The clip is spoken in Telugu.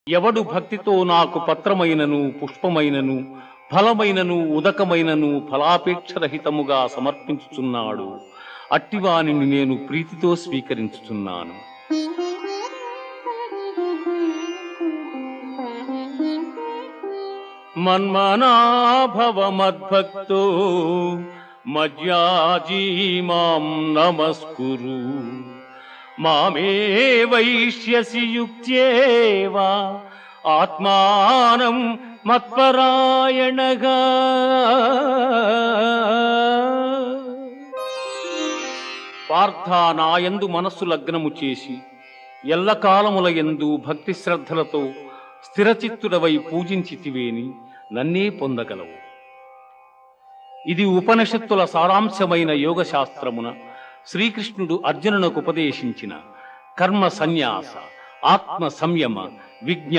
ఎవడు భక్తితో నాకు పత్రమైనను పుష్పమైనను ఫలమైనను ఉదకమైనను ఫలాపేక్షరహితముగా సమర్పించుచున్నాడు అట్టివానిని నేను ప్రీతితో స్వీకరించుచున్నాను. మన్మనాభవ మద్భక్తో మజ్యాజీ మాం నమస్కురు మామే వైష్యసి యుక్త్యేవ ఆత్మానం మత్పరాయణగా. పార్థ, నాయందు మనస్సు లగ్నము చేసి ఎల్లకాలముల యందు భక్తి శ్రద్ధలతో స్థిరచిత్తుడవై పూజించితివేని నన్నే పొందగలవు. ఇది ఉపనిషత్తుల సారాంశమైన యోగశాస్త్రమున శ్రీకృష్ణుడు అర్జునునకు ఉపదేశించిన కర్మ సన్యాస, ఆత్మ సంయమ, విజ్ఞాన